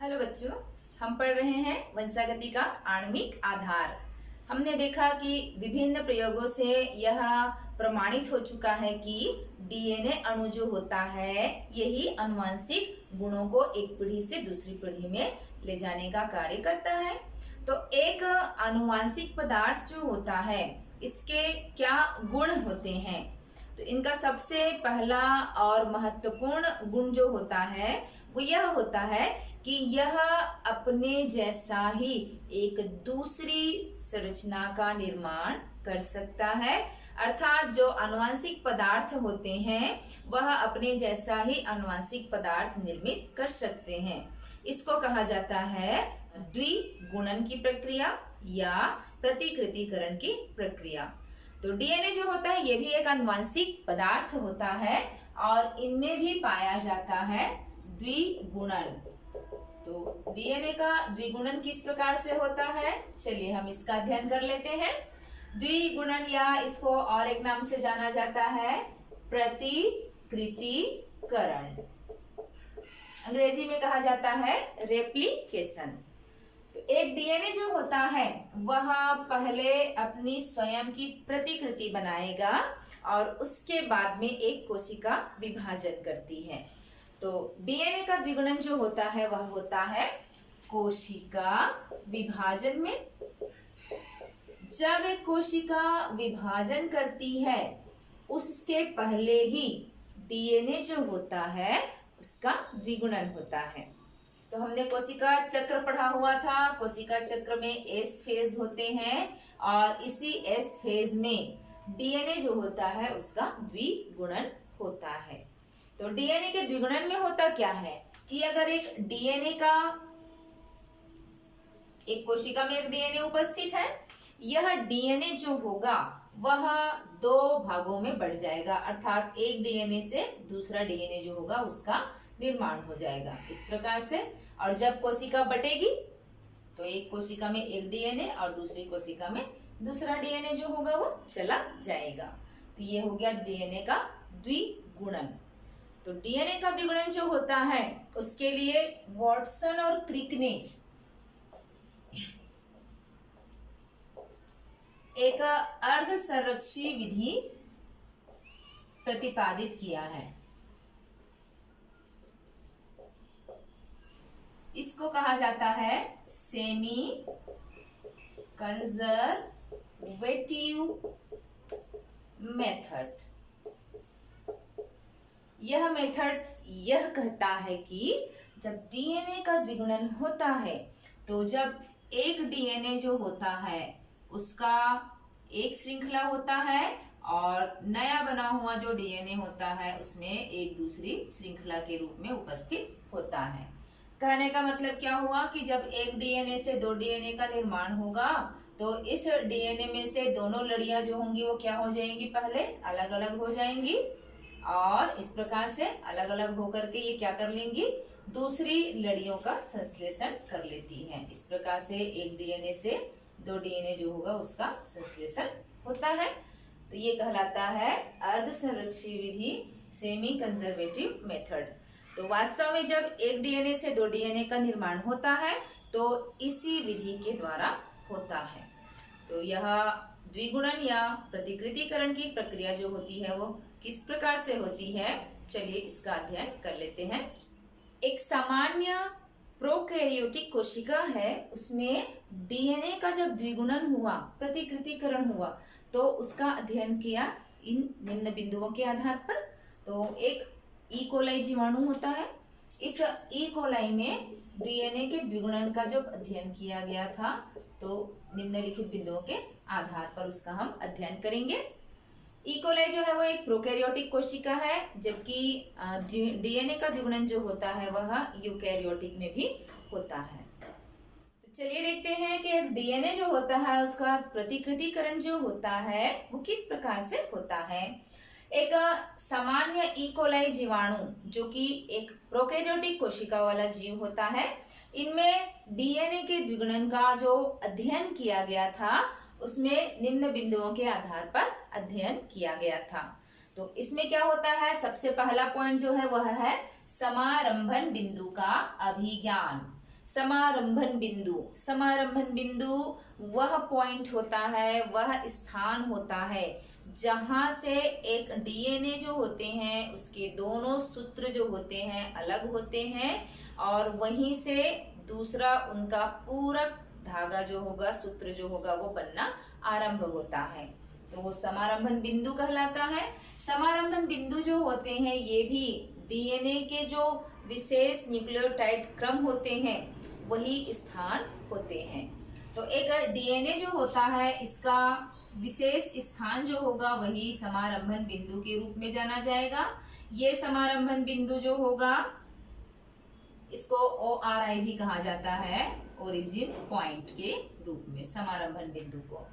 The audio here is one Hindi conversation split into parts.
हेलो बच्चों, हम पढ़ रहे हैं वंशागति का आणविक आधार। हमने देखा कि विभिन्न प्रयोगों से यह प्रमाणित हो चुका है कि डीएनए अणु जो होता है यही आनुवंशिक गुणों को एक पीढ़ी से दूसरी पीढ़ी में ले जाने का कार्य करता है। तो एक आनुवंशिक पदार्थ जो होता है इसके क्या गुण होते हैं? तो इनका सबसे पहला और महत्वपूर्ण गुण जो होता है वो यह होता है कि यह अपने जैसा ही एक दूसरी संरचना का निर्माण कर सकता है। अर्थात जो आनुवंशिक पदार्थ होते हैं वह अपने जैसा ही आनुवंशिक पदार्थ निर्मित कर सकते हैं। इसको कहा जाता है द्विगुणन की प्रक्रिया या प्रतिकृतिकरण की प्रक्रिया। तो डीएनए जो होता है ये भी एक आनुवंशिक पदार्थ होता है और इनमें भी पाया जाता है द्विगुणन। तो डीएनए का द्विगुणन किस प्रकार से होता है, चलिए हम इसका अध्ययन कर लेते हैं। द्विगुणन या इसको और एक नाम से जाना जाता है प्रतिकृतिकरण, अंग्रेजी में कहा जाता है रेप्लिकेशन। तो एक डीएनए जो होता है वह पहले अपनी स्वयं की प्रतिकृति बनाएगा और उसके बाद में एक कोशिका विभाजन करती है। तो डीएनए का द्विगुणन जो होता है वह होता है कोशिका विभाजन में। जब एक कोशिका विभाजन करती है उसके पहले ही डीएनए जो होता है उसका द्विगुणन होता है। तो हमने कोशिका चक्र पढ़ा हुआ था। कोशिका चक्र में एस फेज होते हैं और इसी एस फेज में डीएनए जो होता है उसका द्विगुणन होता है। तो डीएनए के द्विगुणन में होता क्या है कि अगर एक कोशिका में एक डीएनए उपस्थित है, यह डीएनए जो होगा वह दो भागों में बढ़ जाएगा। अर्थात एक डीएनए से दूसरा डीएनए जो होगा उसका निर्माण हो जाएगा इस प्रकार से। और जब कोशिका बटेगी तो एक कोशिका में एक डीएनए और दूसरी कोशिका में दूसरा डीएनए जो होगा वो चला जाएगा। तो ये हो गया डीएनए का द्विगुणन। तो डीएनए का द्विगुणन जो होता है उसके लिए वाटसन और क्रिक ने एक अर्ध संरक्षी विधि प्रतिपादित किया है। इसको कहा जाता है सेमी कंजर्वेटिव मेथड। यह मेथड यह कहता है कि जब डीएनए का द्विगुणन होता है तो जब एक डीएनए जो होता है उसका एक श्रृंखला होता है और नया बना हुआ जो डीएनए होता है उसमें एक दूसरी श्रृंखला के रूप में उपस्थित होता है। कहने का मतलब क्या हुआ कि जब एक डीएनए से दो डीएनए का निर्माण होगा तो इस डीएनए में से दोनों लड़ियां जो होंगी वो क्या हो जाएंगी, पहले अलग अलग हो जाएंगी और इस प्रकार से अलग अलग होकर के ये क्या कर लेंगी, दूसरी लड़ियों का संश्लेषण कर लेती हैं। इस प्रकार से एक डीएनए से दो डीएनए जो होगा उसका संश्लेषण होता है। तो ये कहलाता है अर्ध संरक्षी विधि, सेमी कंजर्वेटिव मेथड। तो वास्तव में जब एक डीएनए से दो डीएनए का निर्माण होता है तो इसी विधि के द्वारा होता है। तो यह द्विगुणन या प्रतिकृतिकरण की प्रक्रिया जो होती है वो किस प्रकार से होती है, चलिए इसका अध्ययन कर लेते हैं। एक सामान्य प्रोकैरियोटिक कोशिका है, उसमें डीएनए का जब द्विगुणन हुआ, प्रतिकृतिकरण हुआ, तो उसका अध्ययन किया इन निम्न बिंदुओं के आधार पर। तो एक ई-कोलाई जीवाणु होता है। इस ई-कोलाई में डीएनए के द्विगुणन का जो अध्ययन किया गया था तो निम्नलिखित बिंदुओं के आधार पर उसका हम अध्ययन करेंगे। ई-कोलाई जो है वो एक प्रोकैरियोटिक कोशिका है, जबकि डीएनए का द्विगुणन जो होता है वह यूकैरियोटिक में भी होता है। तो चलिए देखते हैं कि डीएनए जो होता है उसका प्रतिकृतिकरण जो होता है वो किस प्रकार से होता है। एक सामान्य ई-कोलाई जीवाणु जो कि एक प्रोकैरियोटिक कोशिका वाला जीव होता है, इनमें डीएनए के द्विगुणन का जो अध्ययन किया गया था उसमें निम्न बिंदुओं के आधार पर अध्ययन किया गया था। तो इसमें क्या होता है, सबसे पहला पॉइंट जो है वह है समारंभन बिंदु का अभिज्ञान। समारंभन बिंदु, समारंभन बिंदु वह पॉइंट होता है, वह स्थान होता है जहां से एक डीएनए जो होते हैं उसके दोनों सूत्र जो होते हैं अलग होते हैं और वहीं से दूसरा उनका पूरक धागा जो होगा, सूत्र जो होगा वो बनना आरंभ होता है, तो वो समारंभन बिंदु कहलाता है। समारंभन बिंदु जो होते हैं ये भी डीएनए के जो विशेष न्यूक्लियोटाइड क्रम होते हैं वही स्थान होते हैं। तो एक डीएनए जो होता है इसका विशेष स्थान जो होगा वही समारंभन बिंदु के रूप में जाना जाएगा। ये समारंभन बिंदु जो होगा इसको ORI भी कहा जाता है, ओरिजिन पॉइंट के रूप में समारंभन बिंदु को।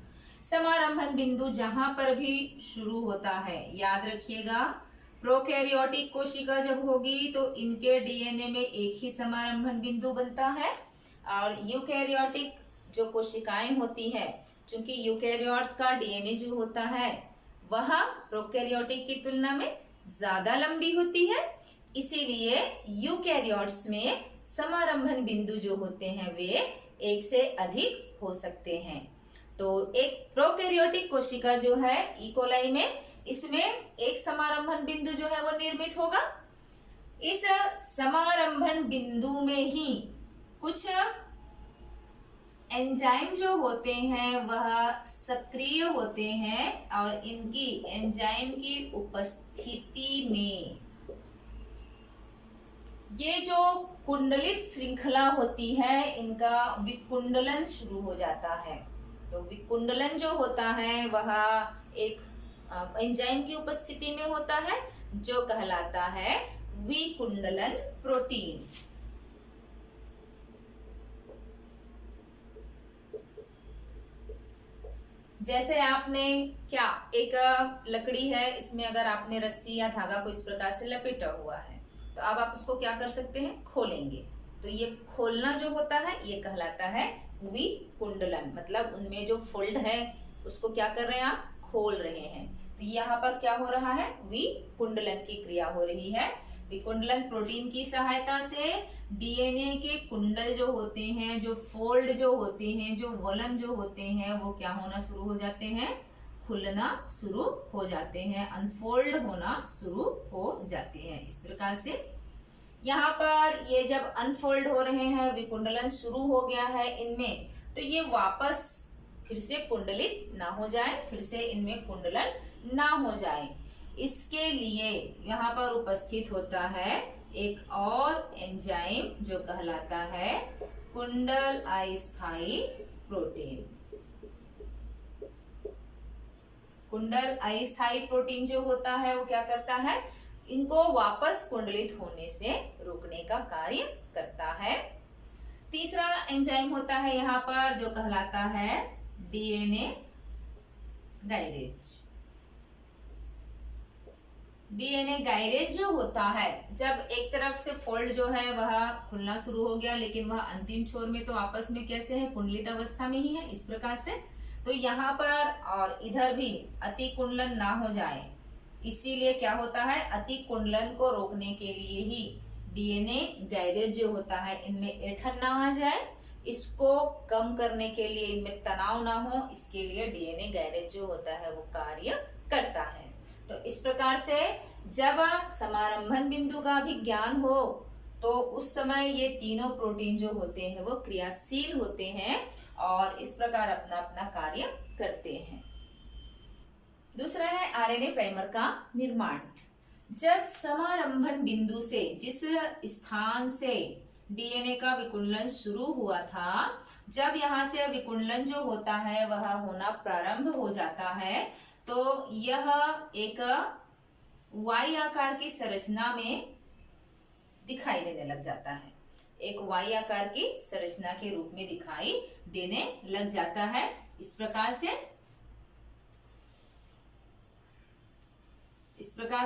समारंभन बिंदु जहां पर भी शुरू होता है, याद रखिएगा प्रोकैरियोटिक कोशिका जब होगी तो इनके डीएनए में एक ही समारंभन बिंदु बनता है और यूकैरियोटिक जो कोशिकाएं होती है, क्योंकि यूकैरियोट्स का डीएनए जो होता है वह प्रोकैरियोटिक की तुलना में ज्यादा लंबी होती है, इसीलिए यूकैरियोट्स में समारंभन बिंदु जो होते हैं वे एक से अधिक हो सकते हैं। तो एक प्रोकैरियोटिक कोशिका जो है इकोलाई में, इसमें एक समारंभन बिंदु जो है वो निर्मित होगा। इस समारंभन बिंदु में ही कुछ एंजाइम जो होते हैं वह सक्रिय होते हैं और इनकी एंजाइम की उपस्थिति में ये जो कुंडलित श्रृंखला होती है इनका विकुंडलन शुरू हो जाता है। तो विकुंडलन जो होता है वह एक एंजाइम की उपस्थिति में होता है जो कहलाता है विकुंडलन प्रोटीन। जैसे आपने क्या एक लकड़ी है, इसमें अगर आपने रस्सी या धागा को इस प्रकार से लपेटा हुआ है तो अब आप उसको क्या कर सकते हैं, खोलेंगे। तो ये खोलना जो होता है ये कहलाता है विकुंडलन, मतलब उनमें जो फोल्ड है उसको क्या कर रहे हैं आप, खोल रहे हैं। तो यहाँ पर क्या हो रहा है, विकुंडलन की क्रिया हो रही है। विकुंडलन प्रोटीन की सहायता से डीएनए के कुंडल जो होते हैं, जो फोल्ड जो होते हैं, जो वलन जो होते हैं वो क्या होना शुरू हो जाते हैं, खुलना शुरू हो जाते हैं, अनफोल्ड होना शुरू हो जाते हैं। इस प्रकार से यहाँ पर ये जब अनफोल्ड हो रहे हैं, विकुंडलन शुरू हो गया है इनमें, तो ये वापस फिर से कुंडलित ना हो जाए, फिर से इनमें कुंडलन ना हो जाए, इसके लिए यहाँ पर उपस्थित होता है एक और एंजाइम जो कहलाता है कुंडल अस्थायी प्रोटीन। कुंडल अस्थायी प्रोटीन जो होता है वो क्या करता है, इनको वापस कुंडलित होने से रोकने का कार्य करता है। तीसरा एंजाइम होता है यहाँ पर जो कहलाता है डीएनए गायरेज। डीएनए गायरेज जो होता है, जब एक तरफ से फोल्ड जो है वह खुलना शुरू हो गया लेकिन वह अंतिम छोर में तो आपस में कैसे है, कुंडलित अवस्था में ही है, इस प्रकार से। तो यहाँ पर और इधर भी अति कुंडलन ना हो जाए, इसीलिए क्या होता है, अति कुंडलन को रोकने के लिए ही डीएनए गायरेज जो होता है इनमें ऐंठन ना आ जाए, इसको कम करने के लिए, इनमें तनाव ना हो, इसके लिए डीएनए गायरेज जो होता है वो कार्य करता है। तो इस प्रकार से जब समारंभन बिंदु का भी ज्ञान हो तो उस समय ये तीनों प्रोटीन जो होते हैं वो क्रियाशील होते हैं और इस प्रकार अपना अपना कार्य करते हैं। दूसरा है आरएनए प्राइमर का निर्माण। जब समारंभन बिंदु से, जिस स्थान से डीएनए का विकुंडलन शुरू हुआ था, जब यहाँ से विकुंडलन जो होता है वह होना प्रारंभ हो जाता है तो यह एक वाई आकार की संरचना में दिखाई देने लग जाता है, एक वाई आकार की संरचना के रूप में दिखाई देने लग जाता है। इस प्रकार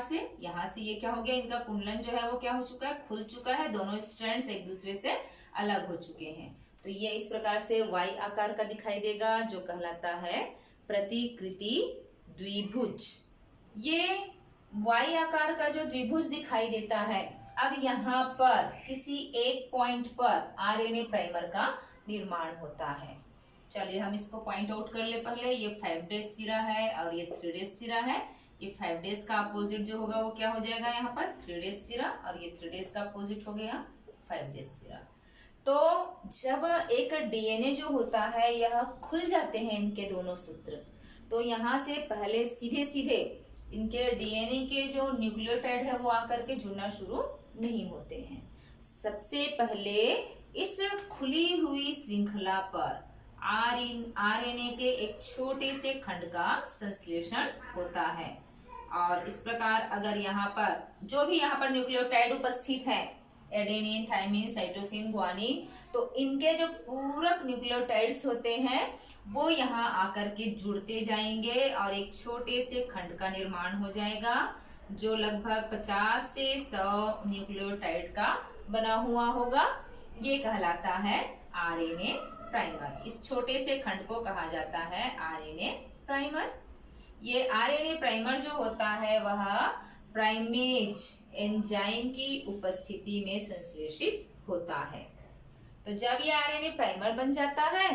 से यहाँ से ये क्या हो गया, इनका कुंडलन जो है वो क्या हो चुका है, खुल चुका है, दोनों स्ट्रैंड्स एक दूसरे से अलग हो चुके हैं। तो ये इस प्रकार से वाई आकार का दिखाई देगा जो कहलाता है प्रतिकृति द्विभुज। ये वाई आकार का जो द्विभुज दिखाई देता है, अब यहाँ पर किसी एक पॉइंट पर आरएनए प्राइमर का निर्माण होता है। चलिए हम इसको पॉइंट आउट कर ले। पहले ये 5 डेज सिरा है और ये 3 डेज सिरा है। ये 5 डेज का अपोजिट जो होगा वो क्या हो जाएगा, यहाँ पर 3 डेज सिरा, और ये 3 डेज का अपोजिट हो गया 5 डेज सिरा। तो जब एक डीएनए जो होता है यह खुल जाते हैं इनके दोनों सूत्र, तो यहाँ से पहले सीधे सीधे इनके डीएनए के जो न्यूक्लियोटाइड है वो आकर के जुड़ना शुरू नहीं होते हैं। सबसे पहले इस खुली हुई श्रृंखला पर आरएनए के एक छोटे से खंड का संश्लेषण होता है, और इस प्रकार अगर यहाँ पर जो भी यहाँ पर न्यूक्लियोटाइड उपस्थित है, एडेनिन, थाइमिन, साइटोसिन, ग्वानिन, तो इनके जो पूरक न्यूक्लियोटाइड्स होते हैं वो यहाँ आकर के जुड़ते जाएंगे और एक छोटे से खंड का निर्माण हो जाएगा जो लगभग 50 से 100 न्यूक्लियोटाइड का बना हुआ होगा। ये कहलाता है आरएनए प्राइमर। इस छोटे से खंड को कहा जाता है आरएनए प्राइमर। ये आरएनए प्राइमर जो होता है वह प्राइमेज एंजाइम की उपस्थिति में संश्लेषित होता है। तो जब ये आरएनए प्राइमर बन जाता है,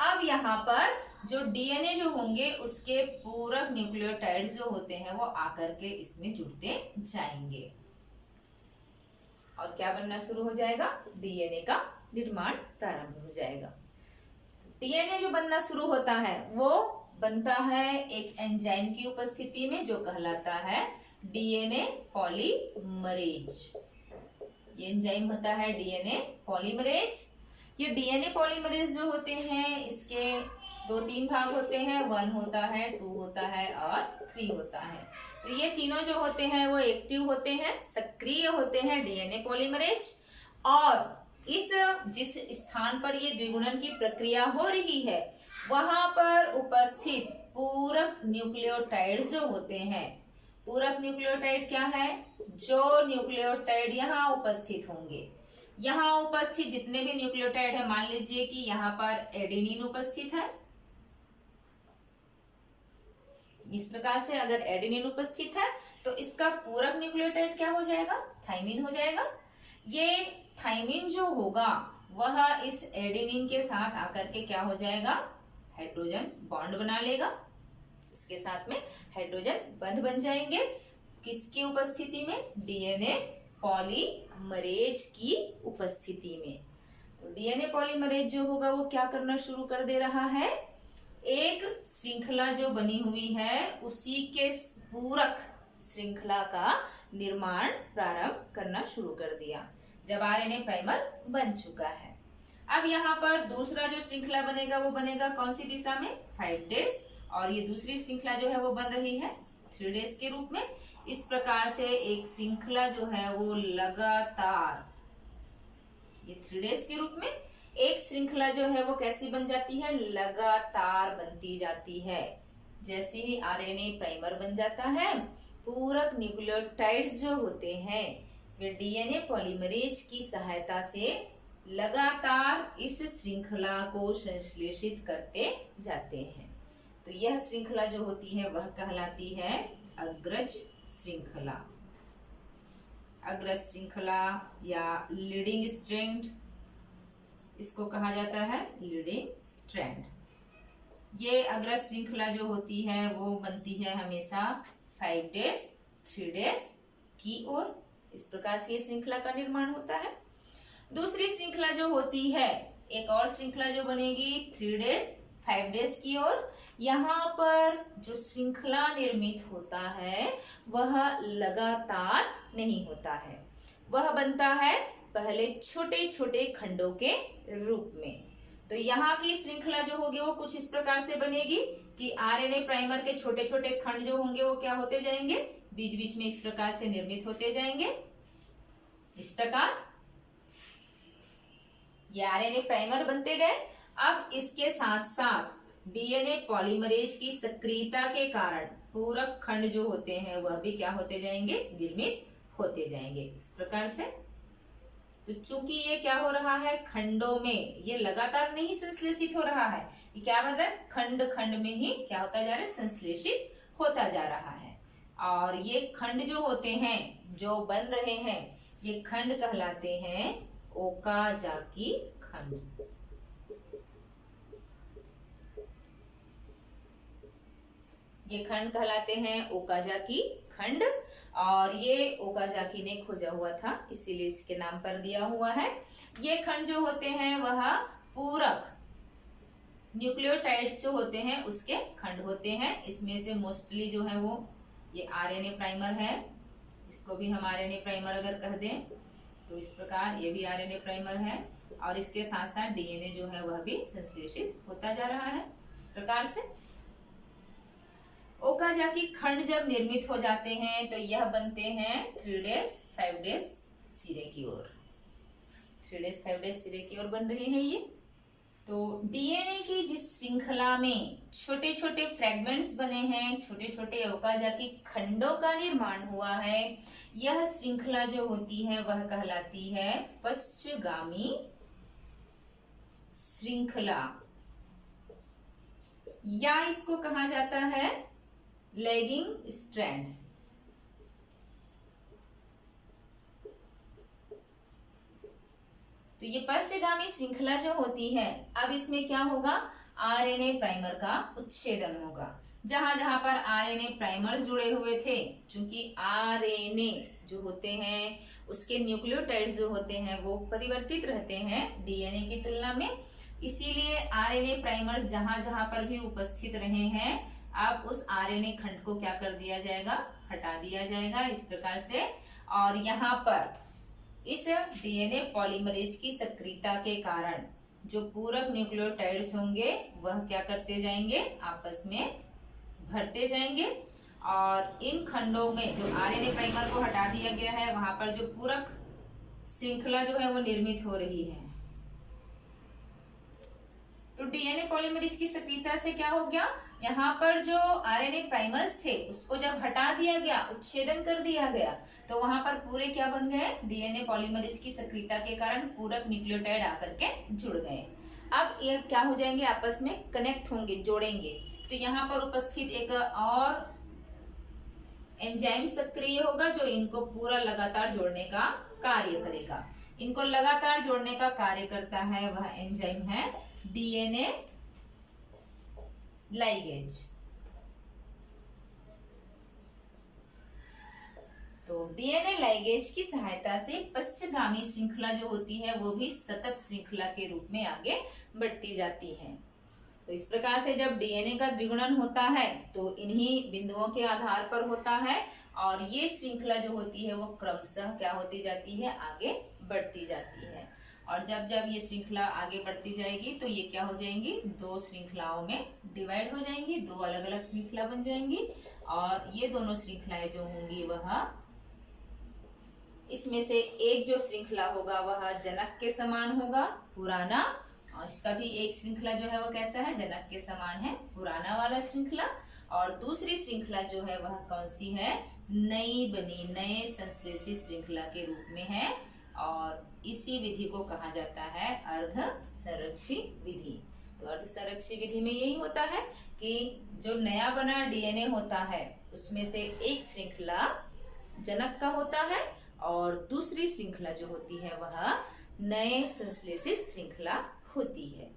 अब यहाँ पर जो डीएनए जो होंगे उसके पूरक न्यूक्लियोटाइड्स जो होते हैं वो आकर के इसमें जुड़ते जाएंगे और क्या बनना शुरू हो जाएगा, डीएनए का निर्माण प्रारंभ हो जाएगा। डीएनए जो बनना शुरू होता है वो बनता है एक एंजाइम की उपस्थिति में जो कहलाता है डीएनए पॉलीमरेज। ये एंजाइम होता है डीएनए पॉलीमरेज। ये डीएनए पॉलीमरेज जो होते हैं इसके 2-3 भाग होते हैं, 1 होता है, 2 होता है और 3 होता है। तो ये तीनों जो होते हैं वो एक्टिव होते हैं, सक्रिय होते हैं डीएनए पॉलीमरेज। और जिस स्थान पर ये द्विगुणन की प्रक्रिया हो रही है वहां पर उपस्थित पूरक न्यूक्लियोटाइड जो होते हैं, पूरक न्यूक्लियोटाइड क्या है, जो न्यूक्लियोटाइड यहाँ उपस्थित होंगे, यहाँ उपस्थित जितने भी न्यूक्लियोटाइड है, मान लीजिए कि यहाँ पर एडेनिन उपस्थित है, इस प्रकार से अगर एडेनिन उपस्थित है तो इसका पूरक न्यूक्लियोटाइड क्या हो जाएगा, थाइमिन हो जाएगा। ये थाइमिन जो होगा वह इस एडेनिन के साथ आकर के क्या हो जाएगा, हाइड्रोजन बॉन्ड बना लेगा, इसके साथ में हाइड्रोजन बंध बन जाएंगे। किसकी उपस्थिति में, डीएनए पॉलीमरेज की उपस्थिति में। तो डीएनए पॉलीमरेज जो होगा वो क्या करना शुरू कर दे रहा है, एक श्रृंखला जो बनी हुई है उसी के पूरक श्रृंखला का निर्माण प्रारंभ करना शुरू कर दिया जब आरएनए प्राइमर बन चुका है। अब यहाँ पर दूसरा जो श्रृंखला बनेगा वो बनेगा कौन सी दिशा में, 5 डेज, और ये दूसरी श्रृंखला जो है वो बन रही है 3 डेज के रूप में। इस प्रकार से एक श्रृंखला जो है वो लगातार, ये 3 डेज के रूप में एक श्रृंखला जो है वो कैसी बन जाती है, लगातार बनती जाती है। जैसे ही आरएनए प्राइमर बन जाता है, पूरक न्यूक्लियोटाइड्स जो होते हैं वे डीएनए पॉलीमरेज की सहायता से लगातार इस श्रृंखला को संश्लेषित करते जाते हैं। तो यह श्रृंखला जो होती है वह कहलाती है अग्रज श्रृंखला। अग्रज श्रृंखला या लीडिंग स्ट्रैंड, इसको कहा जाता है लीडिंग स्ट्रैंड। ये अग्रज श्रृंखला जो होती है वो बनती है हमेशा 5 डेज 3 डेज की ओर। इस प्रकार से ये श्रृंखला का निर्माण होता है। दूसरी श्रृंखला जो होती है, एक और श्रृंखला जो बनेगी 3 डेज 5 डेज की ओर। यहाँ पर जो श्रृंखला निर्मित होता है वह लगातार नहीं होता है, वह बनता है पहले छोटे छोटे खंडों के रूप में। तो यहाँ की श्रृंखला जो होगी वो कुछ इस प्रकार से बनेगी कि आरएनए प्राइमर के छोटे छोटे खंड जो होंगे वो क्या होते जाएंगे, बीच बीच में इस प्रकार से निर्मित होते जाएंगे। इस प्रकार ये आरएनए प्राइमर बनते गए। अब इसके साथ साथ डीएनए पॉलीमरेज की सक्रियता के कारण पूरक खंड जो होते हैं वह भी क्या होते जाएंगे, निर्मित होते जाएंगे इस प्रकार से। तो चूंकि ये क्या हो रहा है, खंडों में ये लगातार नहीं संश्लेषित हो रहा है, ये क्या बन रहा है, खंड खंड में ही क्या होता जा रहा है, संश्लेषित होता जा रहा है। और ये खंड जो होते हैं जो बन रहे हैं ये खंड कहलाते हैं ओकाजाकी खंड। ये खंड कहलाते हैं ओकाजाकी खंड, और ये ओकाजाकी ने खोजा हुआ था, इसीलिए इसके नाम पर दिया हुआ है। ये खंड जो होते हैं वह पूरक न्यूक्लियोटाइड्स जो होते हैं उसके खंड होते हैं। इसमें से मोस्टली जो है वो ये आरएनए प्राइमर है, इसको भी हम आरएनए प्राइमर अगर कह दें तो इस प्रकार ये भी आरएनए प्राइमर है, और इसके साथ साथ डीएनए जो है वह भी संश्लेषित होता जा रहा है इस प्रकार से। ओकाजाकी खंड जब निर्मित हो जाते हैं तो यह बनते हैं 3 डेज 5 डेज सिरे की ओर। 3 डेज 5 डेज सिरे की ओर बन रहे हैं ये। तो डीएनए की जिस श्रृंखला में छोटे छोटे फ्रेगमेंट्स बने हैं, छोटे छोटे ओकाजाकी खंडों का निर्माण हुआ है, यह श्रृंखला जो होती है वह कहलाती है पश्चगामी श्रृंखला, या इसको कहा जाता है लैगिंग स्ट्रैंड। तो ये पश्चगामी श्रृंखला जो होती है, अब इसमें क्या होगा, आरएनए प्राइमर का उच्छेदन होगा। जहां जहां पर आरएनए प्राइमर्स जुड़े हुए थे, क्योंकि आरएनए जो होते हैं उसके न्यूक्लियोटाइड्स जो होते हैं वो परिवर्तित रहते हैं डीएनए की तुलना में, इसीलिए आरएनए प्राइमर्स जहां जहां पर भी उपस्थित रहे हैं, अब उस आरएनए खंड को क्या कर दिया जाएगा, हटा दिया जाएगा इस प्रकार से। और यहाँ पर इस डीएनए पॉलीमरेज की सक्रियता के कारण जो पूरक न्यूक्लियोटाइड्स होंगे वह क्या करते जाएंगे, आपस में भरते जाएंगे, और इन खंडों में जो आरएनए प्राइमर को हटा दिया गया है वहां पर जो पूरक श्रृंखला जो है वो निर्मित हो रही है। तो डीएनए पॉलीमरेज की सक्रियता से क्या हो गया, यहाँ पर जो आरएनए प्राइमर्स थे उसको जब हटा दिया गया, उच्छेदन कर दिया गया, तो वहां पर पूरे क्या बन गए, डीएनए पॉलीमरेज की सक्रियता के कारण पूरक न्यूक्लियोटाइड आकर के जुड़ गए। अब ये क्या हो जाएंगे, आपस में कनेक्ट होंगे, जोड़ेंगे। तो यहाँ पर उपस्थित एक और एंजाइम सक्रिय होगा जो इनको पूरा लगातार जोड़ने का कार्य करेगा। इनको लगातार जोड़ने का कार्य करता है वह एंजाइम है डीएनए लाइगेज। तो डीएनए लाइगेज की सहायता से पश्चगामी श्रृंखला जो होती है वो भी सतत श्रृंखला के रूप में आगे बढ़ती जाती है। तो इस प्रकार से जब डीएनए का द्विगुणन होता है तो इन्हीं बिंदुओं के आधार पर होता है, और ये श्रृंखला जो होती है वो क्रमशः क्या होती जाती है, आगे बढ़ती जाती है। और जब जब ये श्रृंखला आगे बढ़ती जाएगी तो ये क्या हो जाएंगी, 2 श्रृंखलाओं में डिवाइड हो जाएंगी, 2 अलग अलग श्रृंखला बन जाएंगी, और ये दोनों श्रृंखलाएं जो होंगी वह इसमें से एक जो श्रृंखला होगा वह जनक के समान होगा, पुराना, और इसका भी एक श्रृंखला जो है वो कैसा है, जनक के समान है, पुराना वाला श्रृंखला, और दूसरी श्रृंखला जो है वह कौन सी है, नई बनी, नए संश्लेषित श्रृंखला के रूप में है, और इसी विधि को कहा जाता है अर्ध संरक्षी विधि। तो अर्ध संरक्षी विधि में यही होता है कि जो नया बना डीएनए होता है उसमें से एक श्रृंखला जनक का होता है, और दूसरी श्रृंखला जो होती है वह नए संश्लेषित श्रृंखला होती है।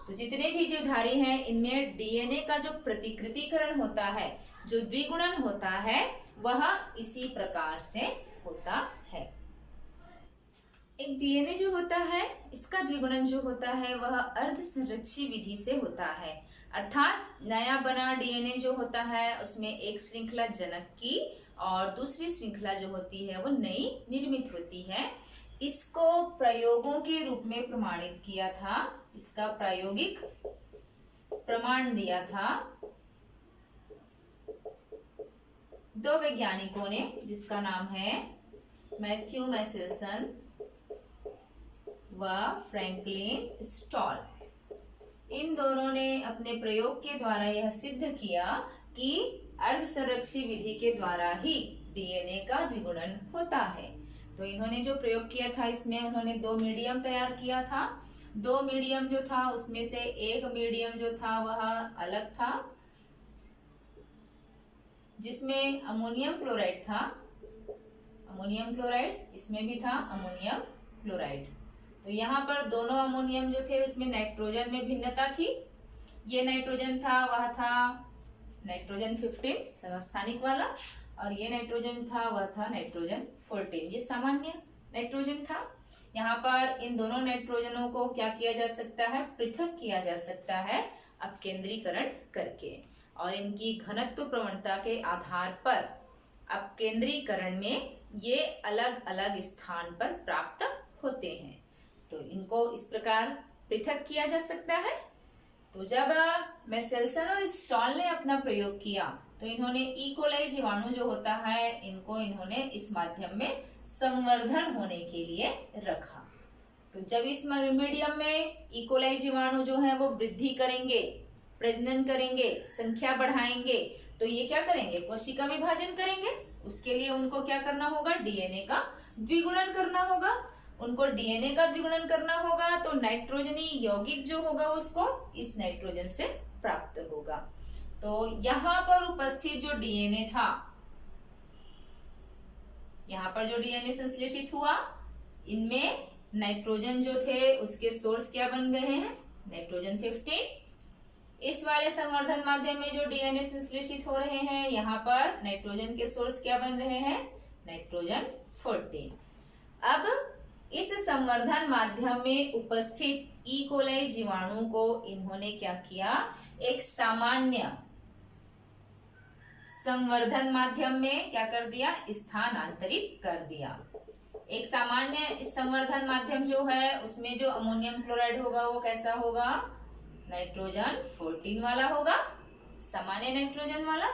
तो जितने भी जीवधारी हैं इनमें डीएनए का जो प्रतिकृतिकरण होता है, जो द्विगुणन होता है, वह इसी प्रकार से होता है। एक डीएनए जो होता है इसका द्विगुणन जो होता है वह अर्ध संरक्षी विधि से होता है, अर्थात नया बना डीएनए जो होता है उसमें एक श्रृंखला जनक की और दूसरी श्रृंखला जो होती है वो नई निर्मित होती है। इसको प्रयोगों के रूप में प्रमाणित किया था, इसका प्रायोगिक प्रमाण दिया था 2 वैज्ञानिकों ने, जिसका नाम है मैथ्यू मैसेल्सन व फ्रैंकलिन स्टॉल। इन दोनों ने अपने प्रयोग के द्वारा यह सिद्ध किया कि अर्ध संरक्षी विधि के द्वारा ही डीएनए का द्विगुणन होता है। तो इन्होंने जो प्रयोग किया था इसमें उन्होंने 2 मीडियम तैयार किया था। 2 मीडियम जो था उसमें से एक मीडियम जो था वह अलग था, जिसमें अमोनियम क्लोराइड था, अमोनियम क्लोराइड, इसमें भी था अमोनियम क्लोराइड। तो यहाँ पर दोनों अमोनियम जो थे उसमें नाइट्रोजन में भिन्नता थी। ये नाइट्रोजन था, वह था नाइट्रोजन 15 समस्थानिक वाला, और ये नाइट्रोजन था, वह था नाइट्रोजन 14, ये सामान्य नाइट्रोजन था। यहाँ पर इन दोनों नाइट्रोजनों को क्या किया जा सकता है, पृथक किया जा सकता है अपकेंद्रीकरण करके, और इनकी घनत्व प्रवणता के आधार पर अपकेंद्रीकरण में ये अलग अलग स्थान पर प्राप्त होते हैं। तो इनको इस प्रकार पृथक किया जा सकता है। तो जब मेसेल्सन और स्टॉल ने अपना प्रयोग किया तो इन्होंने इकोलाई जीवाणु जो होता है इनको इन्होंने इस माध्यम में संवर्धन होने के लिए रखा। तो जब इस मीडियम में इकोलाई जीवाणु जो है वो वृद्धि करेंगे, प्रजनन करेंगे, संख्या बढ़ाएंगे, तो ये क्या करेंगे, कोशिका विभाजन करेंगे। उसके लिए उनको क्या करना होगा, डीएनए का द्विगुणन करना होगा। उनको डीएनए का द्विगुणन करना होगा तो नाइट्रोजनी यौगिक जो होगा उसको इस नाइट्रोजन से प्राप्त होगा। तो यहाँ पर उपस्थित जो डीएनए था, यहाँ पर जो डीएनए संश्लेषित हुआ, इनमें नाइट्रोजन जो थे उसके सोर्स क्या बन गए हैं, नाइट्रोजन 15। इस वाले संवर्धन माध्यम में जो डीएनए संश्लेषित हो रहे हैं, यहाँ पर नाइट्रोजन के सोर्स क्या बन रहे हैं, नाइट्रोजन 14। अब इस संवर्धन माध्यम में उपस्थित इकोलाई जीवाणु को इन्होंने क्या किया, एक सामान्य संवर्धन माध्यम में क्या कर दिया, स्थानांतरित कर दिया। एक सामान्य संवर्धन माध्यम जो है उसमें जो अमोनियम क्लोराइड होगा वो कैसा होगा, नाइट्रोजन 14 वाला होगा, सामान्य नाइट्रोजन वाला।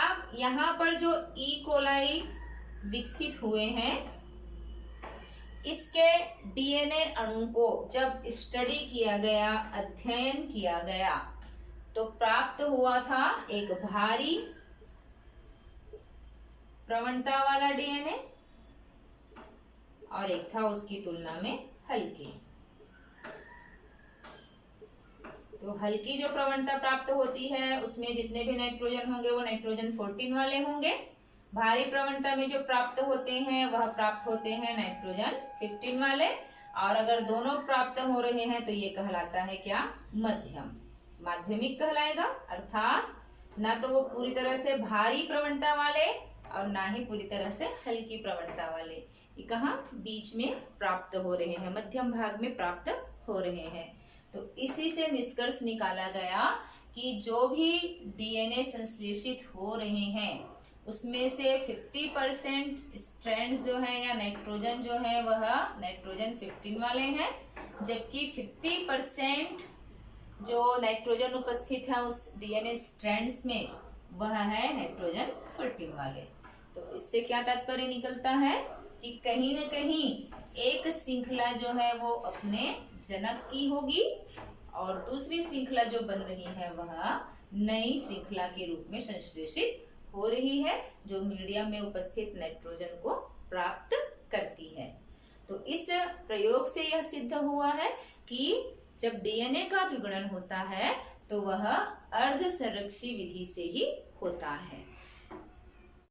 अब यहाँ पर जो इकोलाई विकसित हुए हैं, इसके डीएनए अणु को जब स्टडी किया गया, अध्ययन किया गया, तो प्राप्त हुआ था एक भारी प्रवणता वाला डीएनए और एक था उसकी तुलना में हल्की। तो हल्की जो प्रवणता प्राप्त होती है उसमें जितने भी नाइट्रोजन होंगे वो नाइट्रोजन 14 वाले होंगे। भारी प्रवणता में जो प्राप्त होते हैं वह प्राप्त होते हैं नाइट्रोजन 15 वाले, और अगर दोनों प्राप्त हो रहे हैं तो ये कहलाता है क्या, मध्यम, माध्यमिक कहलाएगा। अर्थात ना तो वो पूरी तरह से भारी प्रवणता वाले और ना ही पूरी तरह से हल्की प्रवणता वाले, ये कहाँ बीच में प्राप्त हो रहे हैं, मध्यम भाग में प्राप्त हो रहे हैं। तो इसी से निष्कर्ष निकाला गया कि जो भी डीएनए संश्लेषित हो रहे हैं उसमें से 50% स्ट्रैंड्स जो है या नाइट्रोजन जो है वह नाइट्रोजन 15 वाले हैं, जबकि 50% जो नाइट्रोजन उपस्थित है उस डीएनए स्ट्रैंड्स में वह है नाइट्रोजन 14 वाले। तो इससे क्या तात्पर्य निकलता है कि कहीं न कहीं एक श्रृंखला जो है वो अपने जनक की होगी और दूसरी श्रृंखला जो बन रही है वह नई श्रृंखला के रूप में संश्लेषित हो रही है, जो मीडियम में उपस्थित नाइट्रोजन को प्राप्त करती है। तो इस प्रयोग से यह सिद्ध हुआ है कि जब डीएनए का द्विगुणन होता है तो वह अर्ध संरक्षी विधि से ही होता है।